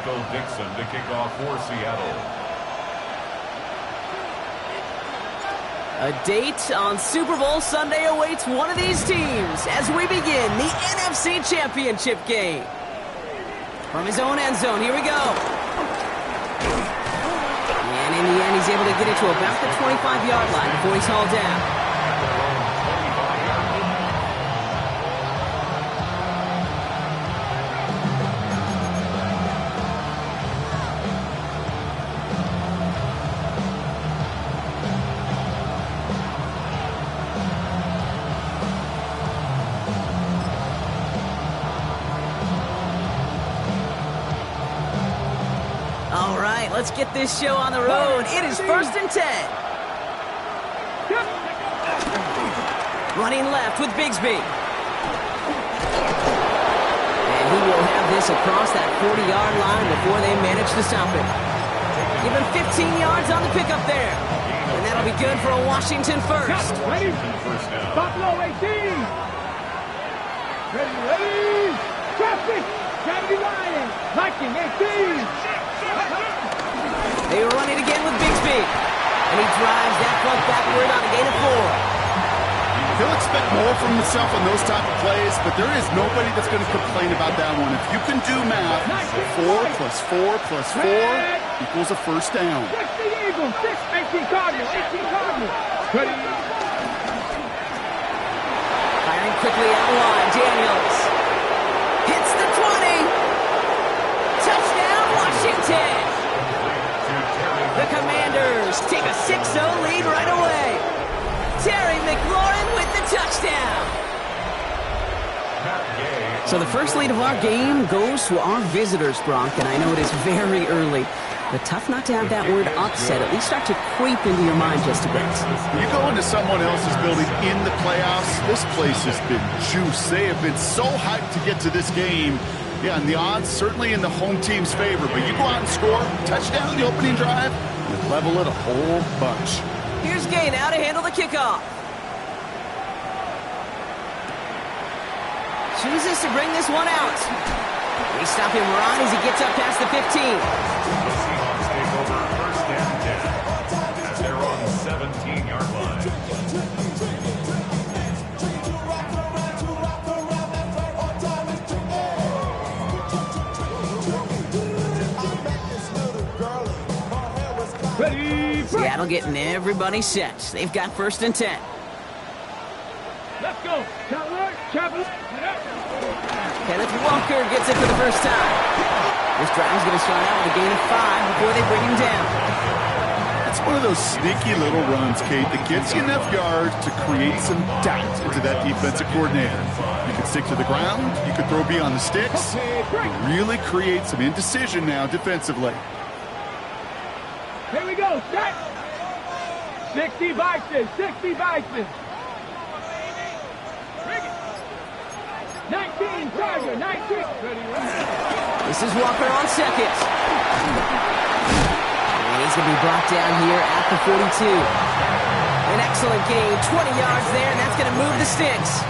Dixon to kick off for Seattle. A date on Super Bowl Sunday awaits one of these teams as we begin the NFC Championship game. From his own end zone, here we go. And in the end, he's able to get it to about the 25-yard line before he's hauled down. All right, let's get this show on the road. It is 1st and 10. Running left with Bigsby. And he will have this across that 40-yard line before they manage to stop it. Give him 15 yards on the pickup there. And that'll be good for a Washington first. Ready? Buffalo 18. Ready? Traffic. Gravity Lion. Viking 18. They were running again with Bigsby. And he drives that punt backward on a gain of 4. He'll expect more from himself on those type of plays, but there is nobody that's going to complain about that one. If you can do math, 4 plus 4 plus 4 equals a first down. 60 Eagles, 18 Cardinals, 18 Cardinals. Ready? Firing quickly out wide. Daniels hits the 20. Touchdown, Washington. The Commanders take a 6-0 lead right away. Terry McLaurin with the touchdown. So the first lead of our game goes to our visitors, Bronk, and I know it is very early, but tough not to have that word upset at least start to creep into your mind just a bit. You go into someone else's building in the playoffs, this place has been juiced. They have been so hyped to get to this game. Yeah, and the odds certainly in the home team's favor, but you go out and score, touchdown the opening drive, and level it a whole bunch. Here's Gay now to handle the kickoff. Chooses to bring this one out. They stop him right as he gets up past the 15. The Seahawks take over 1st and 10 as they're on the 17-yard line. Ready? Seattle getting everybody set. They've got 1st and 10. Let's go. Traveler. Kenneth Walker gets it for the first time. This drive's going to start out with a gain of 5 before they bring him down. It's one of those sneaky little runs, Kate, that gets you enough yards to create some doubt into that defensive coordinator. You can stick to the ground. You can throw beyond the sticks. Really create some indecision now defensively. Here we go. Set. 60 Bison. 60 Bison. 19 Tiger. 19. This is Walker on second. And he's going to be brought down here at the 42. An excellent gain. 20 yards there, and that's going to move the sticks.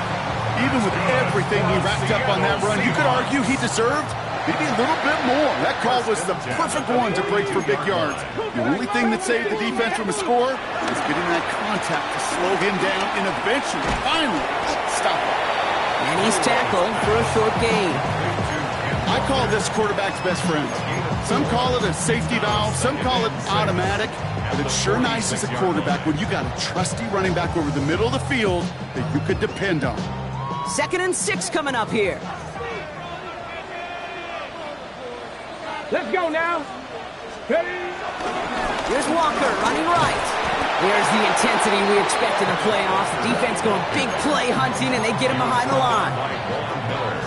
Even with everything he racked up on that run, you could argue he deserved maybe a little bit more. That call was the perfect one to break for big yards. The only thing that saved the defense from a score was getting that contact to slow him down and eventually, finally, stop him. And he's tackled for a short gain. I call this quarterback's best friend. Some call it a safety valve, some call it automatic, but it's sure nice as a quarterback when you got a trusty running back over the middle of the field that you could depend on. 2nd and 6 coming up here. Let's go now. Ready? Here's Walker running right. There's the intensity we expect in the playoffs. The defense going big play hunting, and they get him behind the line.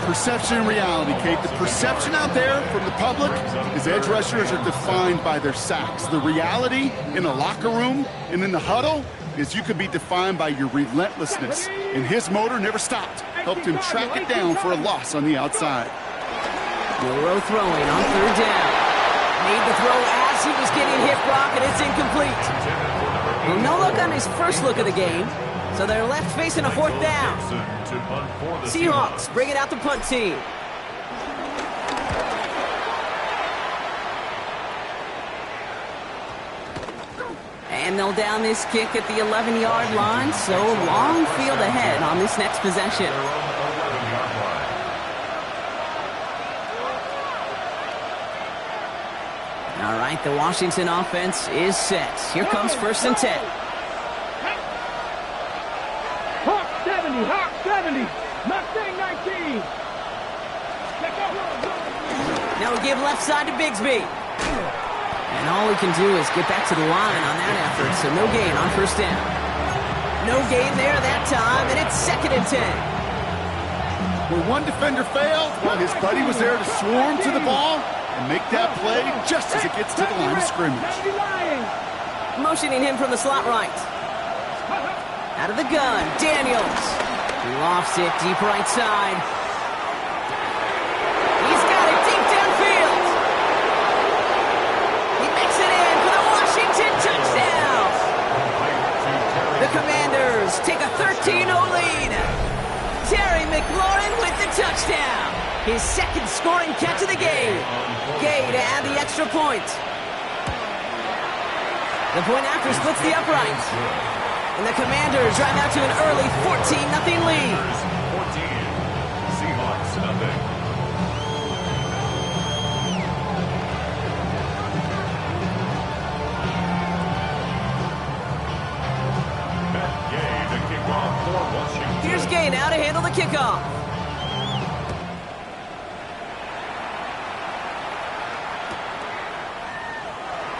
Perception and reality, Kate. The perception out there from the public is edge rushers are defined by their sacks. The reality in the locker room and in the huddle is you could be defined by your relentlessness. And his motor never stopped. Helped him track it down for a loss on the outside. Milroe throwing on 3rd down. Made the throw as he was getting hit, Brock, and it's incomplete. Well, no look on his first look of the game, so they're left facing a 4th down. Seahawks bring it out the punt team. And they'll down this kick at the 11-yard line, so long field ahead on this next possession. All right, the Washington offense is set. Here comes 1st and 10. Hawk 70, Hawk 70, Mustang 19. Now we give left side to Bigsby. And all we can do is get back to the line on that effort, so no gain on 1st down. No gain there that time, and it's 2nd and 10. Where one defender failed, well, his buddy was there to swarm to the ball and make that play just as it gets to the line of scrimmage. Motioning him from the slot right. Out of the gun, Daniels. Lofts it deep right side. He's got it deep downfield. He makes it in for the Washington touchdown. The Commanders take a 13-0 lead. Terry McLaurin with the touchdown. His 2nd scoring catch of the game. Gay to add the extra point. The point after splits the uprights. And the Commanders drive out to an early 14-0 lead. 14, Seahawks nothing. Matt Gay to kick off for Washington. Here's Gay now to handle the kickoff.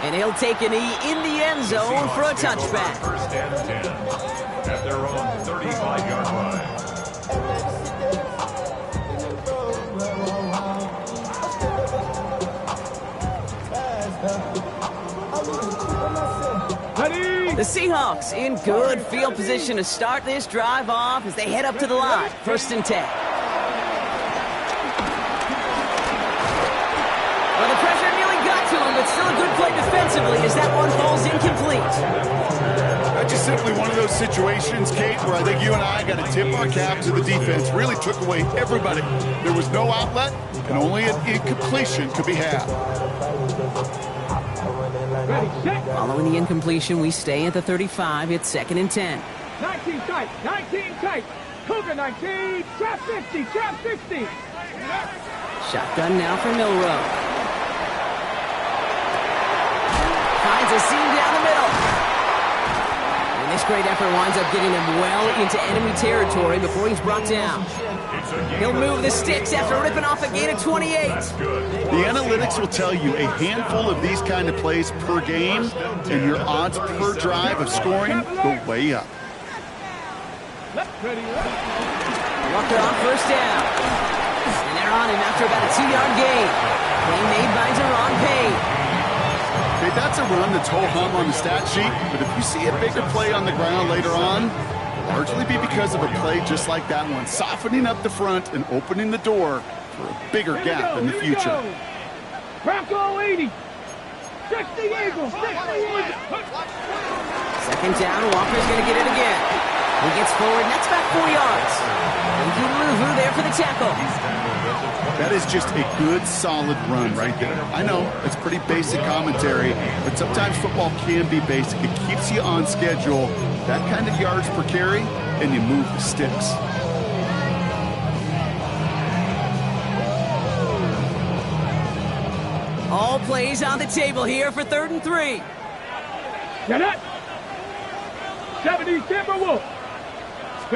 And he'll take an E in the end zone for a touchback. 1st and 10 at their own 35-yard line. The Seahawks in good field position to start this drive off as they head up to the line. 1st and 10. Well, the pressure nearly got to him, but still a good play defensively as that one falls incomplete. That's just simply one of those situations, Kate, where I think you and I got to tip our cap to the defense. Really took away everybody. There was no outlet, and only an incompletion could be had. Following the incompletion, we stay at the 35. It's 2nd and 10. 19 tight, 19 tight. Cougar 19, trap 60, trap 60. Shotgun now for Milrow. Finds a seam down the middle. And this great effort winds up getting him well into enemy territory before he's brought down. He'll move the sticks after ripping off a gain of 28. The analytics will tell you a handful of these kind of plays per game, and your odds per drive of scoring go way up. Walker on 1st down. And they're on him after about a 2-yard gain. Play made by Deron Payne. Okay, that's a run that's ho-hum on the stat sheet, but if you see a bigger play on the ground later on, largely be because of a play just like that one, softening up the front and opening the door for a bigger gap in the future. Bronco 80. 60 Eagles, 60 Eagles. 2nd down, Walker's going to get it again. He gets forward, and that's about 4 yards. And Guluvu there for the tackle. That is just a good, solid run right there. I know, it's pretty basic commentary, but sometimes football can be basic. It keeps you on schedule, that kind of yards per carry, and you move the sticks. All plays on the table here for 3rd and 3. Get it. 70 Timberwolves. A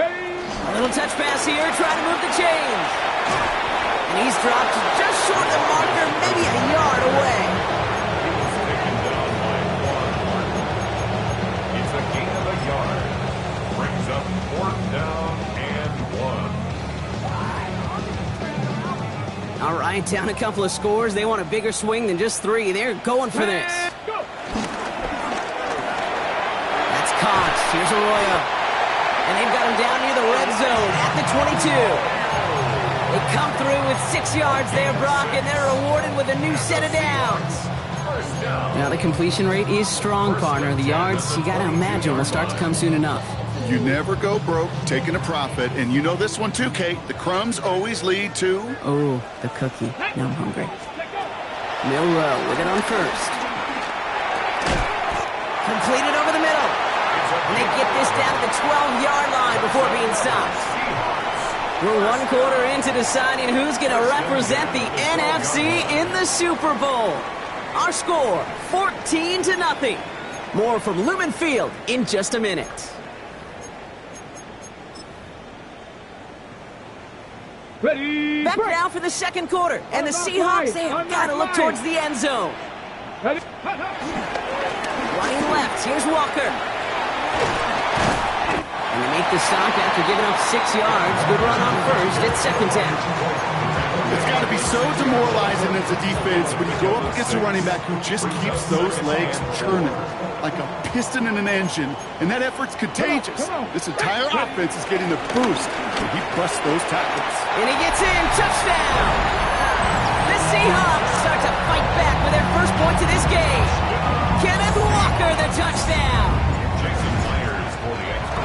little touch pass here, trying to move the chains. And he's dropped just short of the marker, maybe a yard away. It's a gain of a yard. Brings up 4th down and 1. All right, down a couple of scores. They want a bigger swing than just 3. They're going for this. That's caught. Here's Arroyo. And they've got him down near the red zone at the 22. They come through with 6 yards there, Brock, and they're rewarded with a new set of downs. Now, the completion rate is strong, partner. The yards, you got to imagine, will start to come soon enough. You never go broke taking a profit, and you know this one too, Kate. The crumbs always lead to... Oh, the cookie. Now I'm hungry. Milrow with it on 1st. Completed over the middle. And they get this down to the 12-yard line before being stopped. We're one quarter into deciding who's going to represent the NFC in the Super Bowl. Our score, 14-0. More from Lumen Field in just a minute. Ready, Back break. now for the second quarter. And the Seahawks, they have got to look towards the end zone. Ready. Running left, here's Walker. And they make the stop after giving up 6 yards. Good run on first. It's second down. It's got to be so demoralizing as a defense when you go up against a running back who just keeps those legs churning like a piston in an engine, and that effort's contagious. This entire offense is getting a boost when he busts those tackles. And he gets in. Touchdown! The Seahawks start to fight back with their first points of this game. Kenneth Walker, the touchdown. Jason Myers for the extra.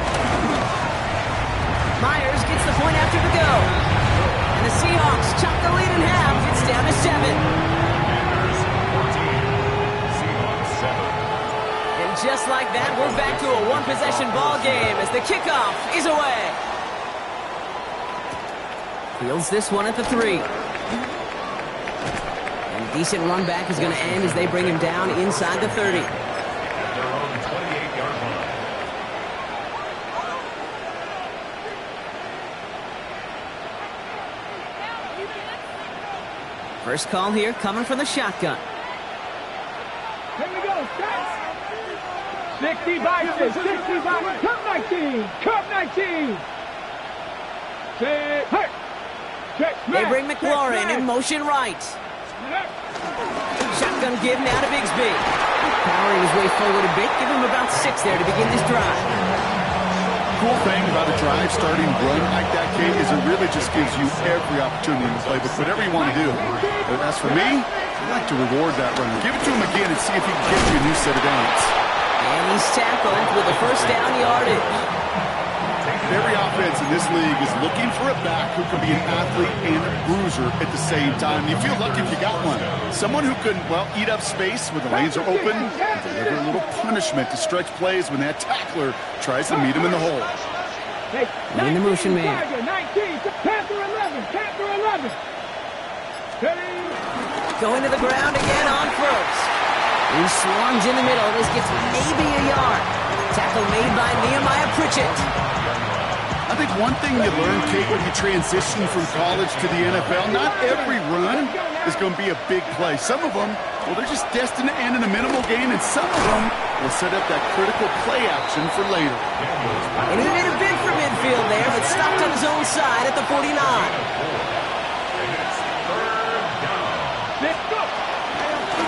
Myers gets the point after the go. And the Seahawks chop the lead in half. It's down to 7. Commanders 14, Seahawks 7. And just like that, we're back to a one-possession ball game as the kickoff is away. Fields this one at the 3. And decent run back is going to end as they bring him down inside the 30. At their own 28-yard line. First call here coming from the shotgun. Here we go, stats. 60 boxes, 60 boxes. Cup 19, Cup 19. Say, hey. Check, They bring McLaurin in motion right. Shotgun give now to Bigsby. Powering his way forward a bit. Give him about 6 there to begin this drive. Cool thing about a drive starting run like that, Kate, is it really just gives you every opportunity to play with whatever you want to do. But as for me, I like to reward that runner. Give it to him again and see if he can get you a new set of downs. And he's tackled with the first down yardage. Every offense in this league is looking for a back who can be an athlete and a bruiser at the same time. You feel lucky if you got one. Someone who can, well, eat up space when the lanes are open and deliver a little punishment to stretch plays when that tackler tries to meet him in the hole. Hey, In the motion man. 19, Panther 11, Panther 11. Ready. Going to the ground again on first. He swarms in the middle. This gets maybe a yard. Tackle made by Nehemiah Pritchett. I think one thing you learn, Kate, when you transition from college to the NFL, not every run is going to be a big play. Some of them, well, they're just destined to end in a minimal gain, and some of them will set up that critical play action for later. And he made a bid for midfield there, but stopped on his own side at the 49.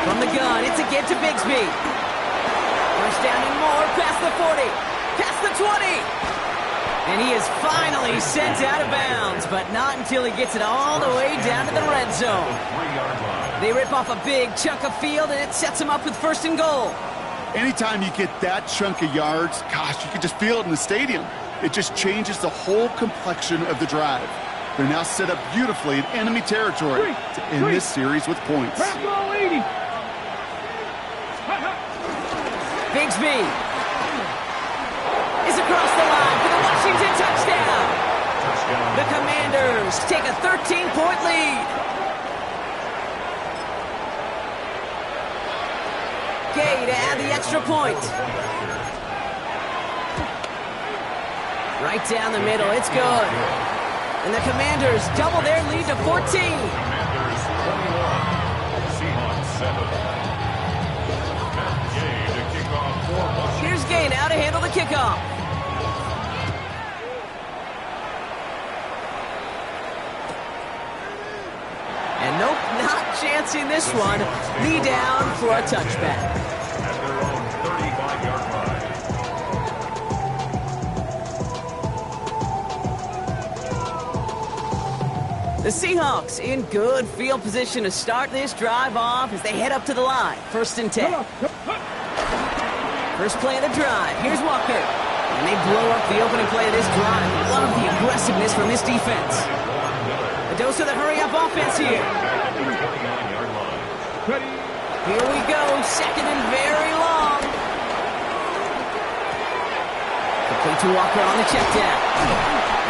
From the gun, it's again to Bigsby. First down and more, past the 40, past the 20. And he is finally sent out of bounds, but not until he gets it all the way down to the red zone. 3-yard line. They rip off a big chunk of field, and it sets him up with first and goal. Anytime you get that chunk of yards, gosh, you can just feel it in the stadium. It just changes the whole complexion of the drive. They're now set up beautifully in enemy territory to end this series with points. Ball 80. Bigsby is across the line for the Washington touchdown. The Commanders take a 13-point lead. Gay to add the extra point. Right down the middle, it's good. And the Commanders double their lead to 14. Commanders 21, Seahawks 7. Matt Gay to kick off for Washington. Here's Gay now to handle the kickoff. And nope, not chancing this one. Knee down for a touchback. At their own 35-yard line. The Seahawks in good field position to start this drive off as they head up to the line. First and 10. First play of the drive. Here's Walker. And they blow up the opening play of this drive. Love the aggressiveness from this defense. A dose of the hurry-up offense here. Ready. Here we go. Second and very long. Complete to Walker on the check down.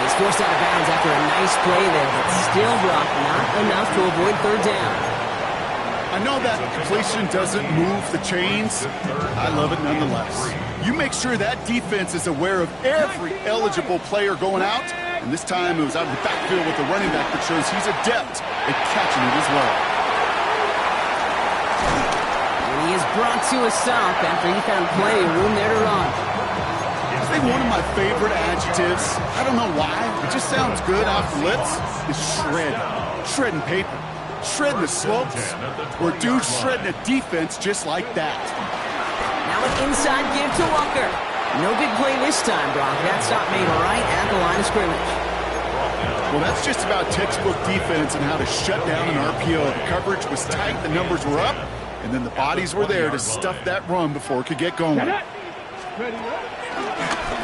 He's forced out of bounds after a nice play there, but still, Brock, not enough to avoid third down. I know that completion doesn't move the chains. I love it nonetheless. You make sure that defense is aware of every eligible player going out, and this time it was out of the backfield with the running back that shows he's adept at catching it as well. And he is brought to a stop after he found plenty of room there to run. I think one of my favorite adjectives, I don't know why, it just sounds good off the lips, is shred. Shredding paper. Shredding the slopes, or dude shredding a defense just like that. Now an inside give to Walker. No big play this time, Brock. That stop made right at the line of scrimmage. Well, that's just about textbook defense and how to shut down an RPO. The coverage was tight, the numbers were up, and then the bodies were there to stuff that run before it could get going. On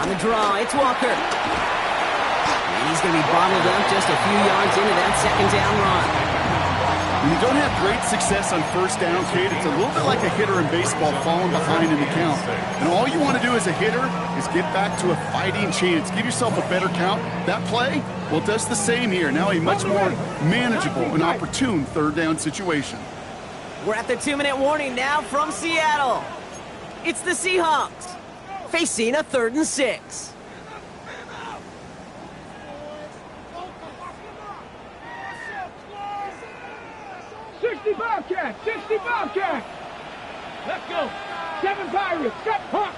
the draw, it's Walker. And he's going to be bottled up just a few yards into that second down run. When you don't have great success on first down, Kate, it's a little bit like a hitter in baseball falling behind in the count. And all you want to do as a hitter is get back to a fighting chance. Give yourself a better count. That play, well, it does the same here. Now a much more manageable and opportune third down situation. We're at the 2-minute warning now from Seattle. It's the Seahawks facing a 3rd and 6. 60 Bobcats! 60 Bobcats! Let's go! 7 Pirates! 7 Hawks!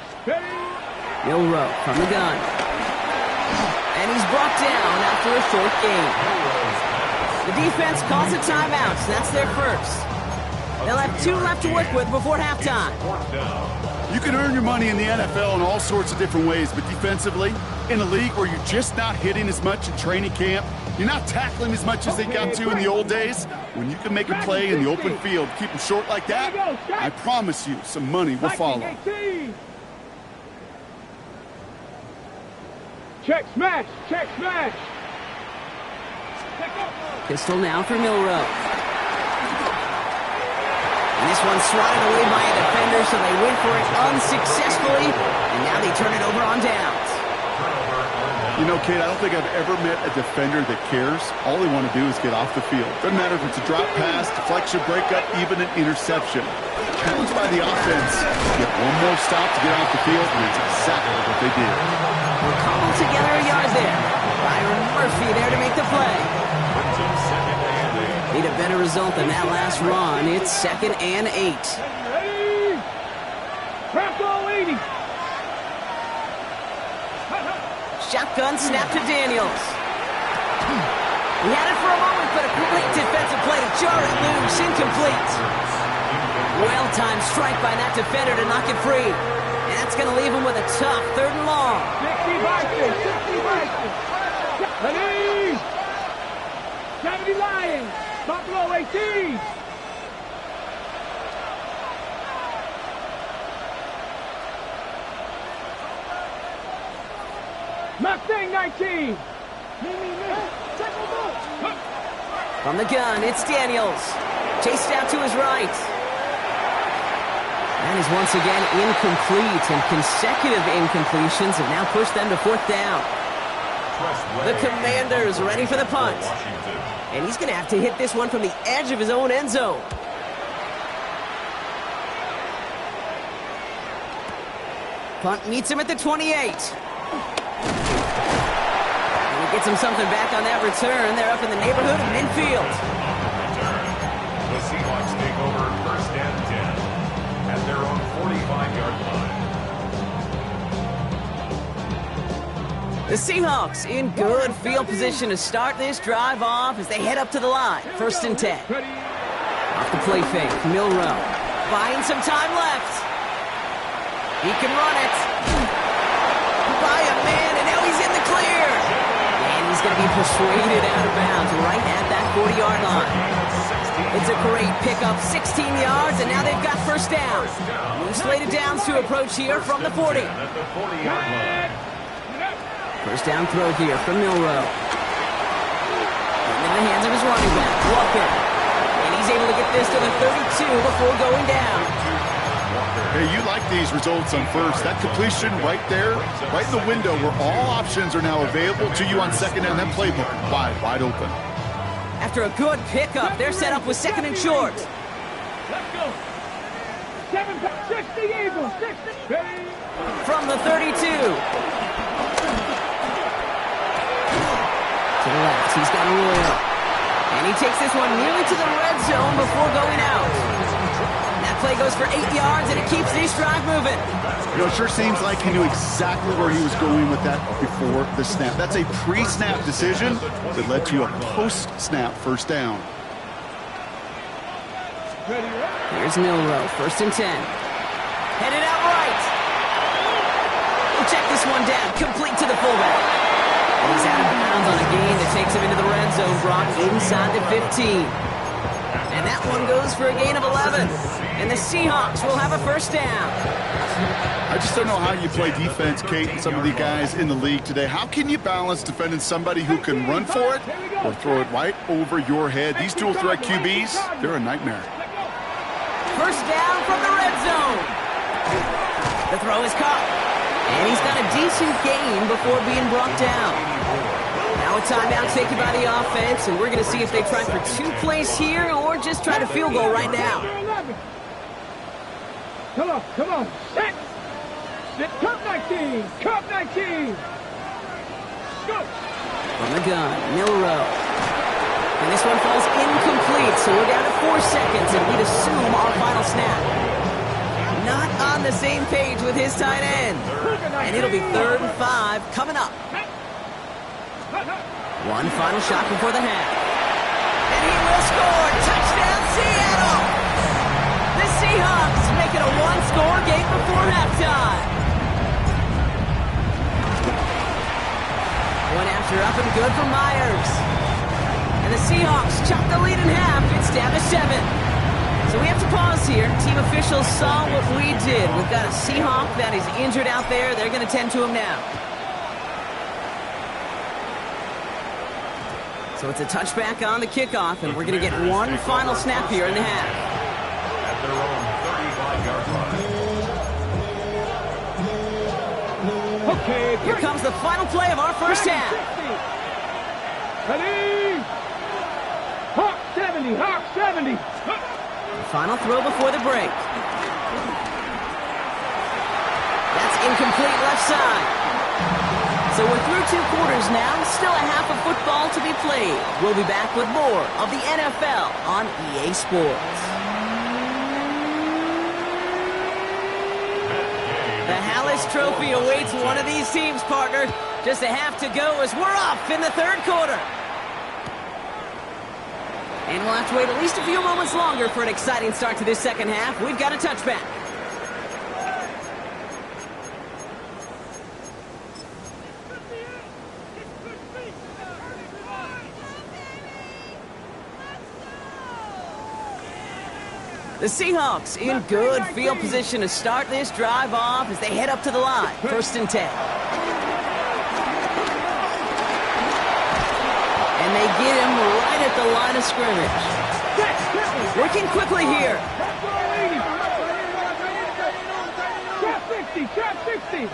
Milrow from the gun. And he's brought down after a short gain. The defense calls a timeout, so that's their first. They'll have 2 left to work with before halftime. You can earn your money in the NFL in all sorts of different ways, but defensively, in a league where you're just not hitting as much in training camp, you're not tackling as much as they got to in the old days, when you can make a play in the open field, keep them short like that, I promise you some money will follow. Check smash! Check smash! Pistol now for Milrow. And this one's swatted away by a defender, so they went for it unsuccessfully, and now they turn it over on downs. You know, Kate, I don't think I've ever met a defender that cares. All they want to do is get off the field. Doesn't matter if it's a drop pass, deflection, breakup, even an interception. Challenged by the offense. Get one more stop to get off the field, and that's exactly what they did. We'll cobble together a yard there. Byron Murphy there to make the play. Need a better result than that last run. It's 2nd and 8. Ready? Craft all 80. Shotgun snap to Daniels. He had it for a moment, but a great defensive play to jar it loose, incomplete. Well-timed strike by that defender to knock it free. And that's going to leave him with a tough 3rd and long. 60 Vikings, 60 Vikings. Ready? 70 Lions, Buffalo 18. Mustang 19. From the gun, it's Daniels. Chased out to his right. That is once again incomplete, and consecutive incompletions have now pushed them to 4th down. The Commanders ready for the punt. And he's going to have to hit this one from the edge of his own end zone. Punt meets him at the 28. Gets him something back on that return. They're up in the neighborhood of midfield. The Seahawks take over 1st and 10 at their own 45-yard line. The Seahawks in good field position to start this drive off as they head up to the line. 1st and 10. Off the play fake, Milrow. Buying some time left. He can run it. By a man, and now he's in the clear. He's going to be persuaded out of bounds right at that 40-yard line. It's a great pickup, 16 yards, and now they've got 1st down. New slated downs to approach here from the 40. 1st down throw here from Milrow. In the hands of his running back, Walker. And he's able to get this to the 32 before going down. Hey, you like these results on first. That completion right there, right in the window where all options are now available to you on second down. That playbook wide open. After a good pickup, they're set up with second and short. Let's go. 60 Eagles. 60. From the 32. To the left, he's got Arroyo. And he takes this one nearly to the red zone before going out. That play goes for 8 yards, and it keeps this drive moving. You know, it sure seems like he knew exactly where he was going with that before the snap. That's a pre-snap decision that led to a post-snap first down. Here's Milroe, 1st and 10. Headed out right. We'll check this one down, complete to the fullback. And he's out of bounds on a gain that takes him into the red zone, Brock, inside the 15. And that one goes for a gain of 11. And the Seahawks will have a first down. I just don't know how you play defense, Kate, and some of the guys in the league today. How can you balance defending somebody who can run for it or throw it right over your head? These dual threat QBs, they're a nightmare. First down from the red zone. The throw is caught. And he's got a decent gain before being brought down. Now a timeout taken by the offense, and we're going to see if they try for 2 plays here or just try to field goal right now. Come on. Set. Cup 19. Cup 19. Go. From the gun, Milroe. And this one falls incomplete, so we're down to 4 seconds, and we'd assume our final snap. Not on the same page with his tight end. And it'll be 3rd and 5 coming up. One final shot before the half. And he will score. Touchdown, Seattle! The Seahawks make it a 1-score game before halftime. One after up and good for Myers. And the Seahawks chop the lead in half. It's down to 7. So we have to pause here. Team officials saw what we did. We've got a Seahawk that is injured out there. They're going to tend to him now. So it's a touchback on the kickoff, and we're going to get one final snap here in the half. At their own 35-yard line. Okay. Here comes the final play of our first half. Ready? Hawk 70. Hawk 70. Final throw before the break. That's incomplete left side. So we're through 2 quarters now. Still a half of football to be played. We'll be back with more of the NFL on EA Sports. The Hallis Trophy awaits one of these teams, partner. Just a half to go as we're off in the 3rd quarter. And we'll have to wait at least a few moments longer for an exciting start to this second half. We've got a touchback. The Seahawks in good field position to start this drive off as they head up to the line. 1st and 10. And they get him right at the line of scrimmage. Working quickly here. Trap 60.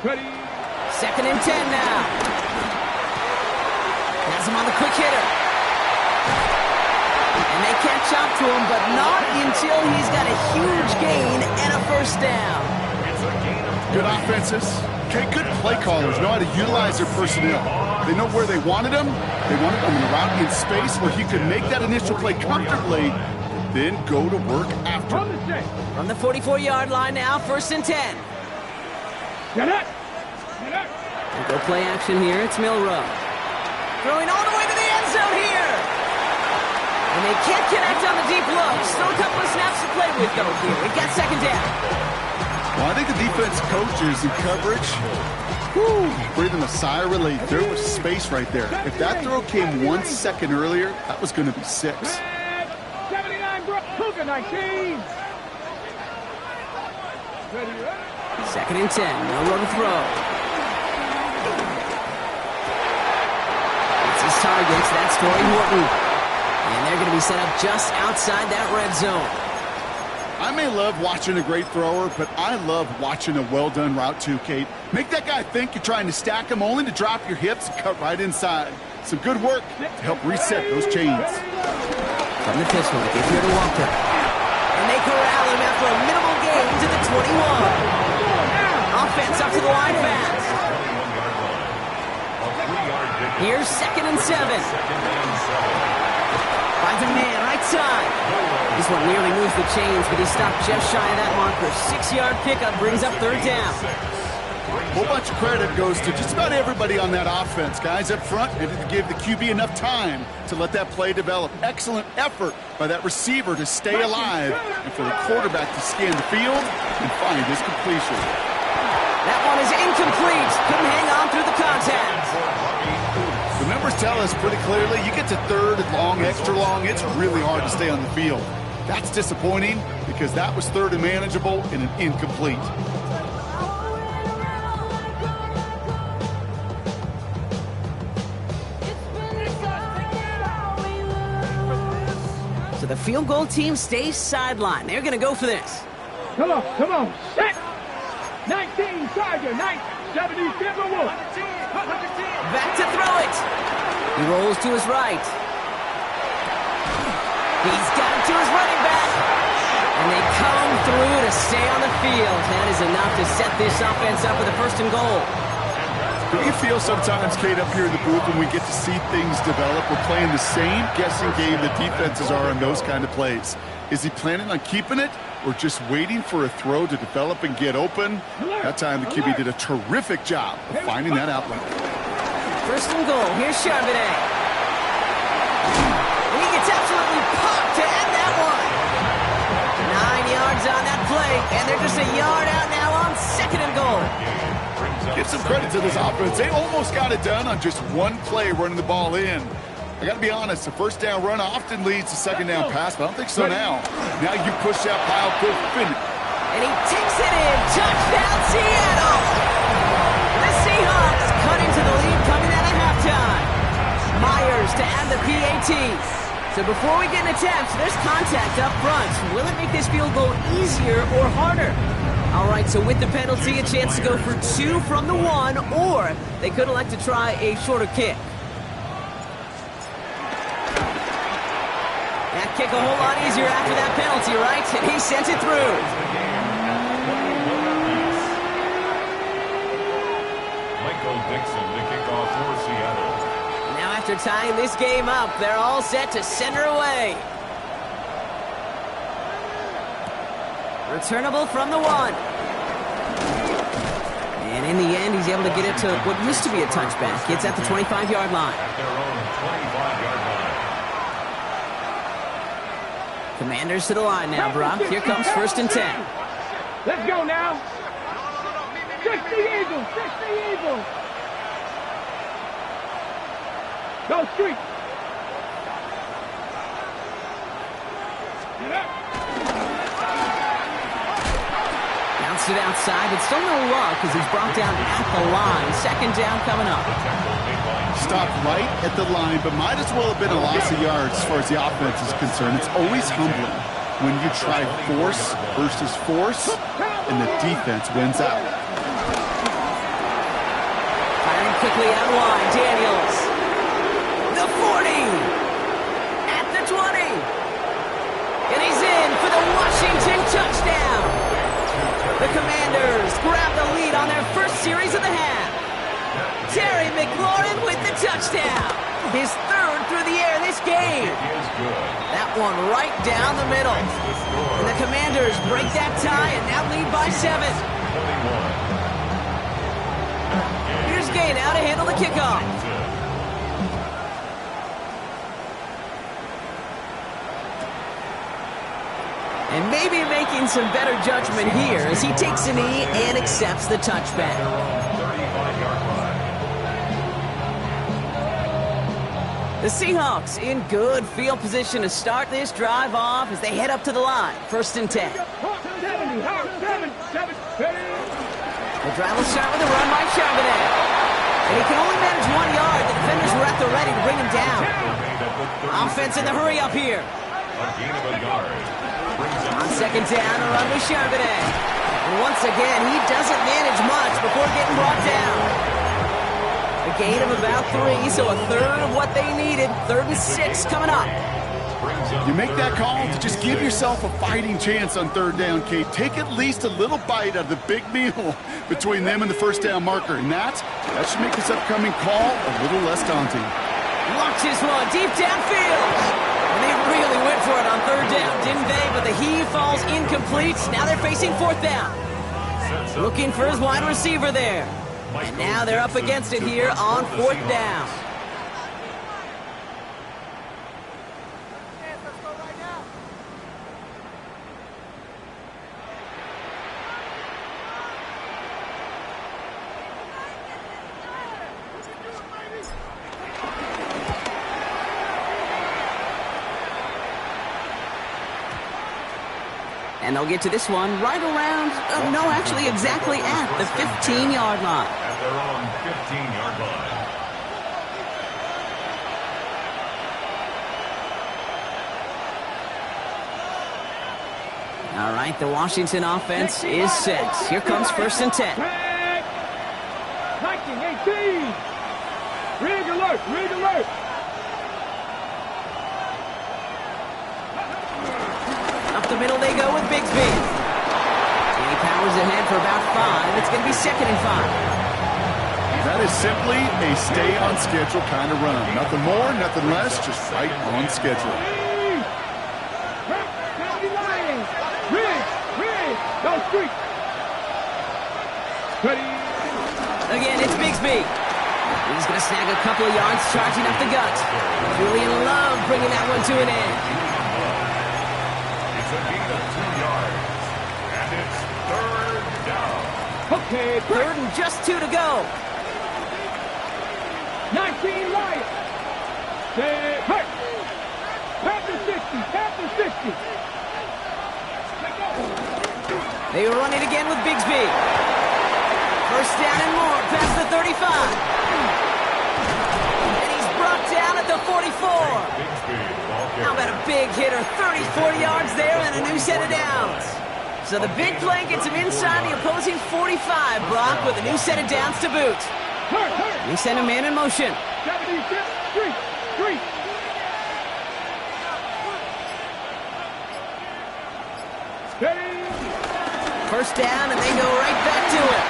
Ready? 2nd and 10 now. Has him on the quick hitter. And they catch up to him, but not until he's got a huge gain and a first down. Good offenses. Okay, good play callers know how to utilize their personnel. They know where they wanted him. They wanted him in a route in space where he could make that initial play comfortably, then go to work after. From the 44-yard line now, 1st and 10. Get it! We'll go play action here. It's Milroe. Throwing all the way to the end zone here. And they can't connect on the deep look. Still a couple of snaps to play with, though, here. We've got 2nd down. Well, I think the defense coaches in coverage, breathing a sigh of relief. There was space right there. If that throw came 1 second earlier, that was going to be 6. 79, Cougar 19. 2nd and 10. Milroe to throw. It's his targets. That's Torrey Horton. And they're going to be set up just outside that red zone. I may love watching a great thrower, but I love watching a well-done route too, Kate. Make that guy think you're trying to stack him only to drop your hips and cut right inside. Some good work to help reset those chains. From the pistol, they give here to Walker. And they corral him after a minimal gain to the 21. Offense up to the line fast. Here's 2nd and 7. Finds a man right side. This one nearly moves the chains, but he stopped just shy of that marker. 6-yard pickup brings up 3rd down. A whole bunch of credit goes to just about everybody on that offense. Guys up front needed to give the QB enough time to let that play develop. Excellent effort by that receiver to stay alive and for the quarterback to scan the field and find his completion. That one is incomplete. Couldn't hang on through the contact. The numbers tell us pretty clearly, you get to 3rd and long, extra long, it's really hard to stay on the field. That's disappointing because that was 3rd and manageable and an incomplete. So the field goal team stays sidelined. They're going to go for this. Come on, set. 19 Tiger, 70 Timberwolves. Back to throw it. He rolls to his right. He's got it to his running back. And they come through to stay on the field. That is enough to set this offense up with a 1st and goal. Do you feel sometimes, Kate, up here in the booth when we get to see things develop, we're playing the same guessing game that defenses are on those kind of plays? Is he planning on keeping it or just waiting for a throw to develop and get open? That time the QB did a terrific job of finding that outlet. 1st and goal. Here's Charbonnet. And he gets absolutely popped to end that one. 9 yards on that play, and they're just a yard out now on 2nd and goal. Give some credit to this offense. They almost got it done on just one play running the ball in. I got to be honest, a 1st down run often leads to 2nd down pass, but I don't think so now. Now you push that pile, go finish. And he takes it in. Touchdown, Seattle. The Seahawks cut into the lead coming out of halftime. Myers to add the PAT. So before we get an attempt, there's contact up front. Will it make this field goal easier or harder? All right, so with the penalty, a chance to go for 2 from the 1, or they could elect to try a shorter kick. That kick a whole lot easier after that penalty, right? And he sent it through. Michael Dixon, the kickoff for Seattle. Now after tying this game up, they're all set to send her away. Returnable from the 1. And in the end, he's able to get it to what used to be a touchback. It's at the 25-yard line. At their own 25-yard line. Commanders to the line now, Brock. Here comes 1st and 10. Let's go now. 60 Eagles, 60 Eagles. Go Street. Get up. Bounced it outside, but still no luck as he's brought down at the line. 2nd down coming up. Stopped right at the line, but might as well have been a loss of yards as far as the offense is concerned. It's always humbling when you try force versus force, and the defense wins out. Firing quickly out wide, Daniels. The 40. At the 20. And he's in for the Washington touchdown. The Commanders grab the lead on their first series of the half. Terry McLaurin with the touchdown. His 3rd through the air this game. That one right down the middle. And the Commanders break that tie and now lead by 7. Here's Gay now to handle the kickoff. And maybe making some better judgment here as he takes a knee and accepts the touchback. The Seahawks in good field position to start this drive off as they head up to the line. 1st and 10. The drive will start with a run by Charbonnet. And he can only manage 1 yard. The defenders were at the ready to bring him down. Offense in the hurry up here. A gain of a yard. On second down, a run with Charbonnet. And once again, he doesn't manage much before getting brought down. A gain of about 3, so a third of what they needed. 3rd and 6 coming up. You make that call to just give yourself a fighting chance on 3rd down, Kate. Take at least a little bite out of the big meal between them and the 1st down marker. And that should make this upcoming call a little less daunting. Launches one deep downfield. And they really went for it on 3rd down, didn't they? But the heave falls incomplete. Now they're facing 4th down. Looking for his wide receiver there. And now they're up against it here on 4th down. And they'll get to this one right around, no, actually exactly at the 15-yard line. At their own 15-yard line. All right, the Washington offense is set. Here comes 1st and 10. 19-18. Rig alert, rig alert. Up the middle they go with Bigsby. And he powers ahead for about 5. It's going to be 2nd and 5. That is simply a stay-on-schedule kind of run. Nothing more, nothing less, just right on schedule. Again, it's Bigsby. He's going to snag a couple of yards charging up the gut. Julian Love bringing that one to an end. It's a gain of 2 yards. And it's 3rd down. Okay, 3rd and just 2 to go. 19 Lions. Hurt. Panther 60, Panther 60. They run it again with Bigsby. 1st down and more, past the 35. And he's brought down at the 44. How about a big hitter, 30, 40 yards there and a new set of downs. So the big play gets him inside the opposing 45, Brock, with a new set of downs to boot. He sent a man in motion. 76, 3. Steady. 1st down, and they go right back to it.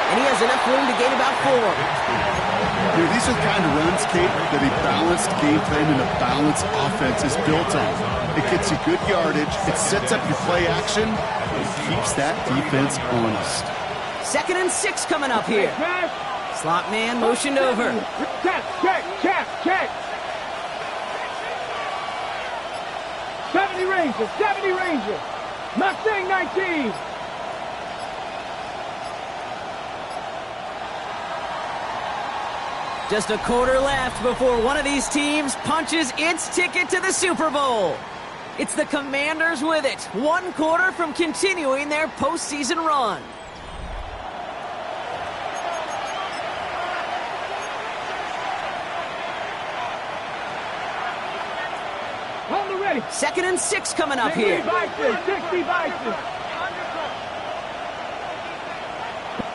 And he has enough room to gain about 4. These are the kind of runs, Kate, that a balanced game plan and a balanced offense is built on. It gets you good yardage, it sets up your play action, and keeps that defense honest. 2nd and 6 coming up here. Slot man motioned over. Check. 70 Ranger. Mustang 19. Just a quarter left before one of these teams punches its ticket to the Super Bowl. It's the Commanders with it, 1 quarter from continuing their postseason run. On the ready. 2nd and 6 coming up here. 60 Bison.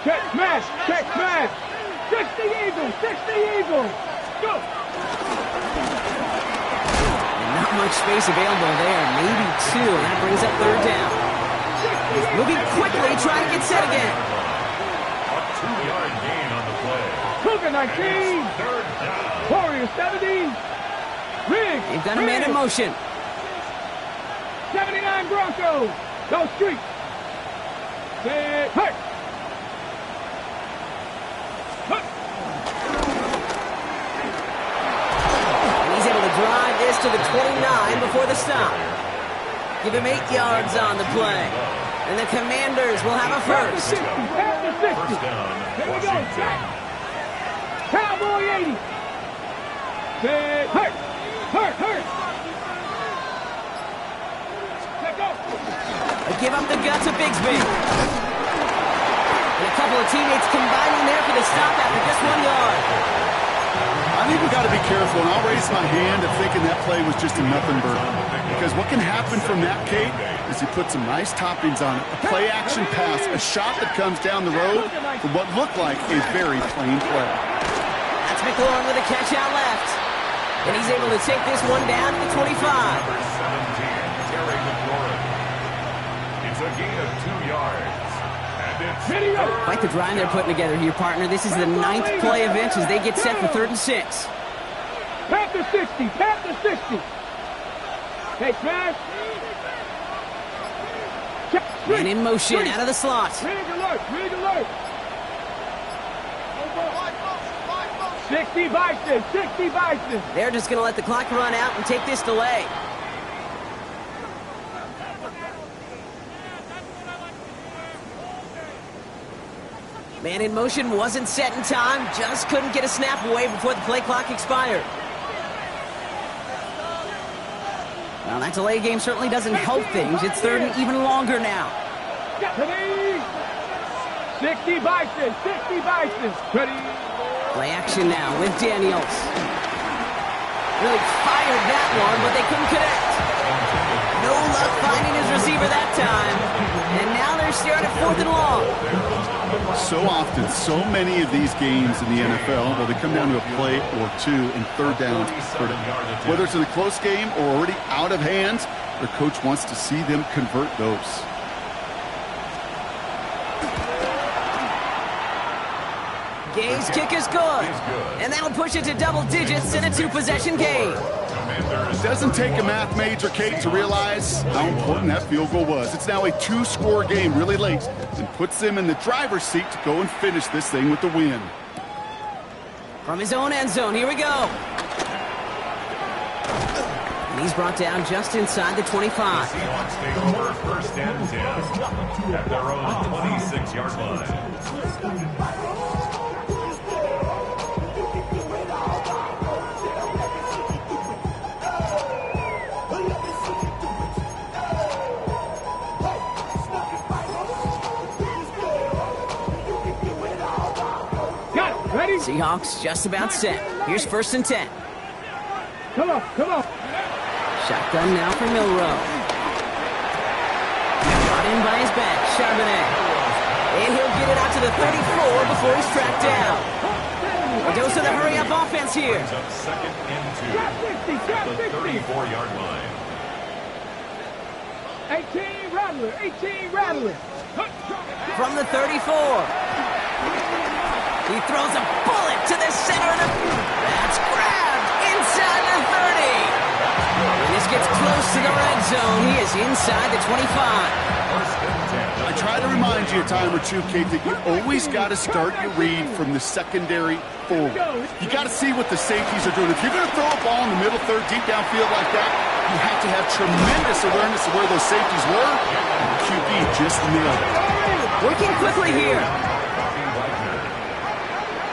Check smash. 60 Eagles. Go. And not much space available there, maybe 2. That brings up 3rd down. Moving quickly, trying to get set again. A 2-yard gain on the play. Cougar 19. 3rd down. Warrior 70. Riggs. They've got a man in motion. 79 Broncos. Go street. Hurt. Drive this to the 29 before the stop. Give him 8 yards on the play. And the Commanders will have a first. 50. First down, Here we go. Washington. Cowboy 80. Hurt. Let go. They give up the gut to Bigsby. And a couple of teammates combining there for the stop after just 1 yard. I think we got to be careful, and I'll raise my hand if thinking that play was just a nothing burger. Because what can happen from that, Kate, is he puts some nice toppings on it. A play-action pass, a shot that comes down the road for what looked like a very plain play. That's McLaurin with a catch out left. And he's able to take this one down to the 25. Number 17, Terry McLaurin. It's a gain of 2 yards. And it's Quite the drive they're putting together here, partner. This is the 9th play of inch as they get set for 3rd and 6. Panther 60, Panther 60. Hey, smash. Man in motion, out of the slot. Rig alert, rig alert. 60 Bison, 60 Bison. They're just going to let the clock run out and take this delay. Man in motion wasn't set in time, just couldn't get a snap away before the play clock expired. Well, that delay game certainly doesn't help things. It's 3rd and even longer now. 60 Bison, 60 Bison. Ready. Play action now with Daniels. Really fired that one, but they couldn't connect. No luck finding his receiver that time. And now they're staring at 4th and long. So often, so many of these games in the NFL, well, they come down to a play or two in 3rd downs. Whether it's in a close game or already out of hands, their coach wants to see them convert those. Gay's kick is good. And that'll push it to double digits in a 2-possession game. It doesn't take a math major, Kate, to realize how important that field goal was. It's now a 2-score game really late and puts them in the driver's seat to go and finish this thing with the win. From his own end zone, here we go. And he's brought down just inside the 25. Seahawks take over 1st and 10 at their own 26-yard line. Seahawks just about set. Here's 1st and 10. Come on, come on. Shotgun now for Milrow. Brought in by his back, Charbonnet. And he'll get it out to the 34 before he's tracked down. A dose of the hurry-up offense here. Up 2nd and 2 at the 34-yard line. 18 Rattler, 18 Rattler. From the 34. He throws a bullet to the center of the... That's grabbed inside the 30. When this gets close to the red zone, he is inside the 25. I try to remind you a time or two, Kate, that you always got to start your read from the secondary forward. You got to see what the safeties are doing. If you're going to throw a ball in the middle third, deep downfield like that, you have to have tremendous awareness of where those safeties were. And the QB just nailed it. Working quickly here.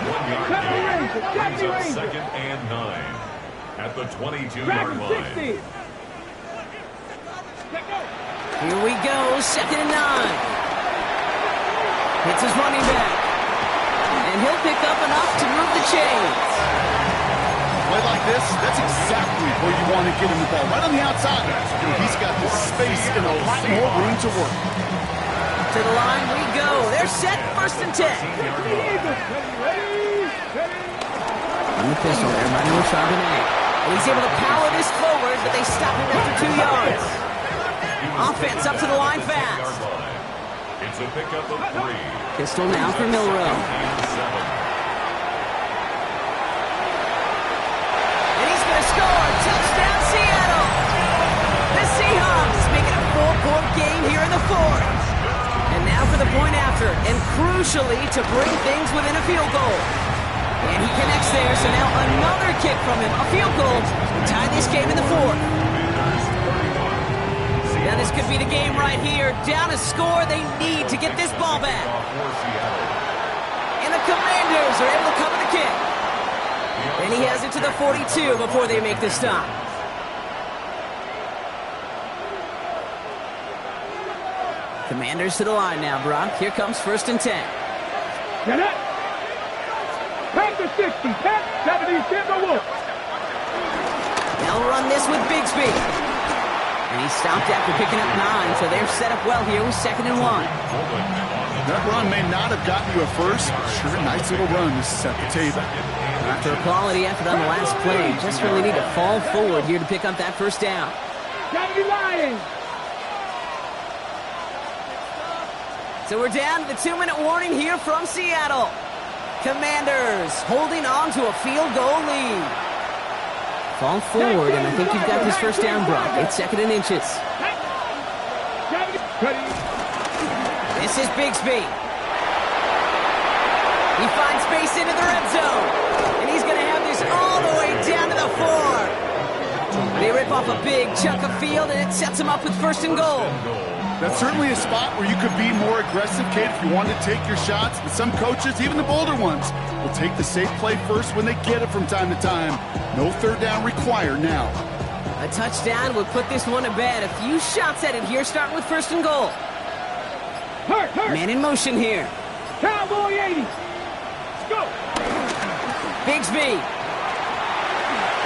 1-yard gain brings up 2nd and 9 at the 22-yard line. Here we go, 2nd and 9. Hits his running back. And he'll pick up enough to move the chains. Play like this, that's exactly where you want to get him the ball. Right on the outside. He's got the space and a lot more room to work. To the line we go. They're set, 1st and 10. On the pistol there by Neil Charbonnet. And he's able to power this forward, but they stop him after 2 yards. Offense up to the line fast. It's a pickup of 3. Pistol now for Milrow. And he's going to score. Touchdown, Seattle. The Seahawks make it a 4-point game here in the 4th. And now for the point after, and crucially to bring things within a field goal. And he connects there, so now another kick from him, a field goal, to tie this game in the 4th. Now this could be the game right here. Down a score, they need to get this ball back. And the Commanders are able to cover the kick. And he has it to the 42 before they make the stop. Commanders to the line now, Brock. Here comes 1st and 10. Get it. Panther 60, Panther 70, Timberwolf. They'll run this with Bigsby. And he stopped after picking up 9, so they're set up well here with 2nd and 1. That run may not have gotten you a first, but sure, nice little run to set the table. After a quality effort on the last play, just really need to fall forward here to pick up that first down. Gotta be lying. So we're down to the 2-minute warning here from Seattle. Commanders holding on to a field goal lead. Fall forward, and I think you've got this first down, Brock. It's 2nd and inches. This is Bigsby. He finds space into the red zone. And he's going to have this all the way down to the 4. They rip off a big chunk of field, and it sets him up with 1st and goal. That's certainly a spot where you could be more aggressive, Kate, if you wanted to take your shots. But some coaches, even the bolder ones, will take the safe play first when they get it from time to time. No 3rd down required now. A touchdown would put this one to bed. A few shots at it here, starting with 1st and goal. Hurt. Man in motion here. Cowboy 80. Go. Bigsby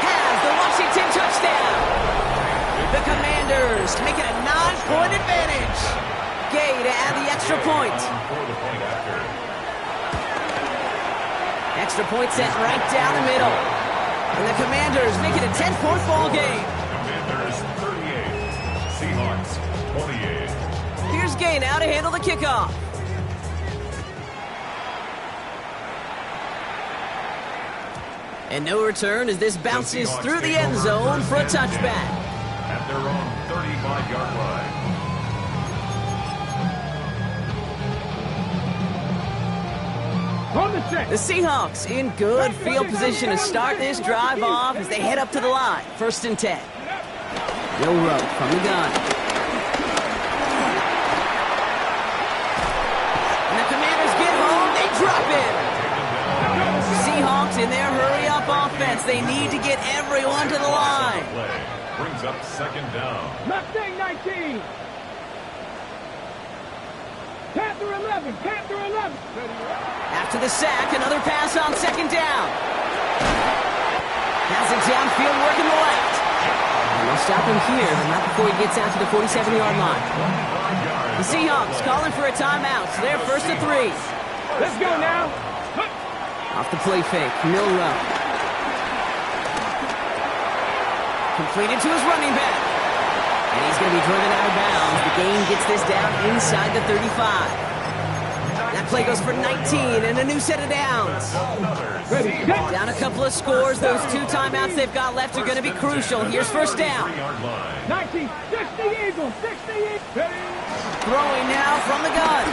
has the Washington touchdown. The Commanders make it a 9-point advantage. Gay to add the extra point. Extra point set right down the middle. And the Commanders make it a 10-point ball game. Commanders 38, Seahawks 28. Here's Gay now to handle the kickoff. And no return as this bounces through the end zone for a touchback. At their own 35-yard line. On the set. The Seahawks in good field position to start this drive off as they head up to the line. 1st and 10. Will Rowe from the gun. And the Commanders get home. They drop it. Seahawks in their hurry-up offense. They need to get everyone to the line. Brings up 2nd down. Mustang 19. Panther 11. After the sack, another pass on 2nd down. Has it downfield, working the left. And they'll stop him here, but not before he gets out to the 47-yard line. The Seahawks calling for a timeout, so they're 1st and 3. Let's go now. Off the play fake, Milrow. Completed to his running back. And he's going to be driven out of bounds. The gain gets this down inside the 35. That play goes for 19 and a new set of downs. Down a couple of scores. Those 2 timeouts they've got left are going to be crucial. Here's 1st down. 19, 60 Eagles, 60 Eagles. Throwing now from the gun.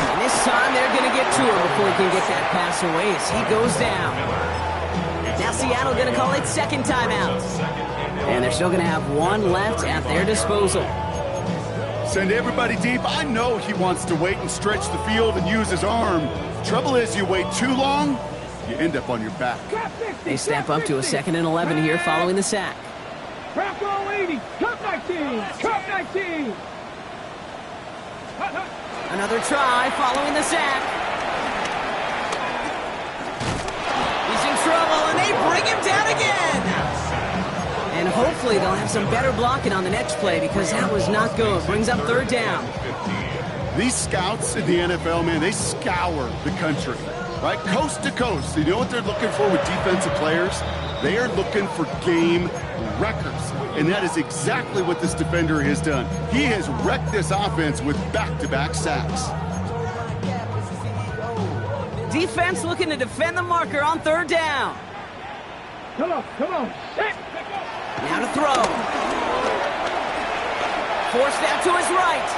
And this time they're going to get to him before he can get that pass away as he goes down. Now Seattle going to call it 2nd timeout. And they're still going to have 1 left at their disposal. Send everybody deep. I know he wants to wait and stretch the field and use his arm. Trouble is, you wait too long, you end up on your back. They step up to a 2nd and 11 here following the sack. Bravo 80, Cup 19, Cup 19. Another try following the sack. He's in trouble, and they bring him down again. And hopefully they'll have some better blocking on the next play because that was not good. Brings up 3rd down. These scouts in the NFL, man, they scour the country, right? Coast to coast. You know what they're looking for with defensive players? They are looking for game records. And that is exactly what this defender has done. He has wrecked this offense with back-to-back sacks. Defense looking to defend the marker on 3rd down. Come on. Set. Now to throw. Forced out to his right.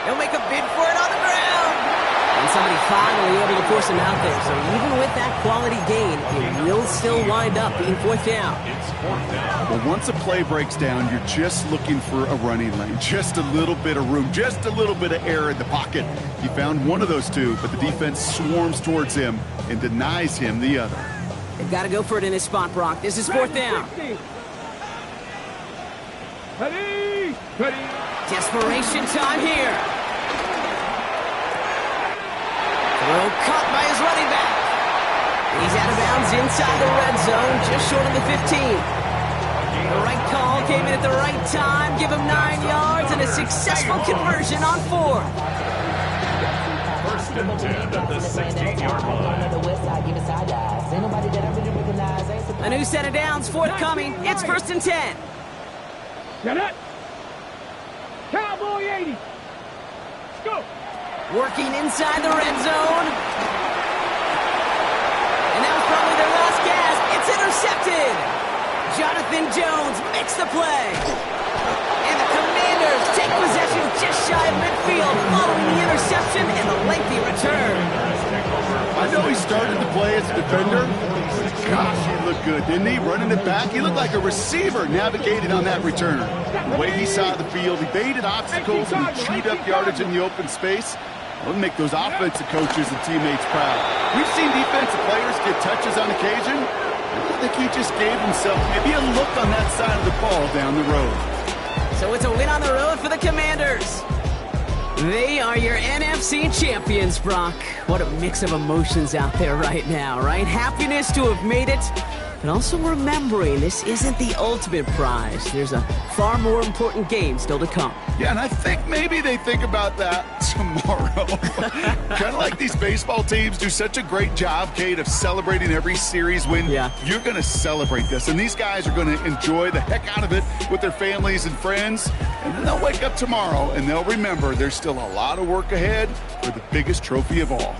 He'll make a bid for it on the ground. And somebody finally able to force him out there. So even with that quality gain, it will still wind up being 4th down. Well, once a play breaks down, you're just looking for a running lane. Just a little bit of room. Just a little bit of air in the pocket. He found one of those 2, but the defense swarms towards him and denies him the other. They've got to go for it in his spot, Brock. This is 4th down. Ready. Desperation time here. Throw caught by his running back. And he's out of bounds inside the red zone, just short of the 15. The right call came in at the right time. Give him 9 yards and a successful conversion on 4th. First and 10 at the 16-yard line. A new set of downs forthcoming. It's 1st and 10. Get it. Cowboy 80. Let's go. Working inside the red zone. And that was probably their last gasp. It's intercepted. Jonathan Jones makes the play. And the Commanders take possession just shy of midfield following the interception and the lengthy return. I know he started the play as a defender. Gosh, he looked good, didn't he? Running it back, he looked like a receiver navigating on that return. The way he saw the field, he baited obstacles and he chewed up yardage in the open space. It'll make those offensive coaches and teammates proud. We've seen defensive players get touches on occasion. I think he just gave himself maybe a look on that side of the ball down the road. So it's a win on the road for the Commanders. They are your NFC champions, Brock. What a mix of emotions out there right now, right? Happiness to have made it, but also remembering this isn't the ultimate prize. There's a far more important game still to come. Yeah, and I think maybe they think about that tomorrow. Kind of like these baseball teams do such a great job, Kate, of celebrating every series win. Yeah. You're going to celebrate this, and these guys are going to enjoy the heck out of it with their families and friends, and then they'll wake up tomorrow, and they'll remember there's still a lot of work ahead for the biggest trophy of all.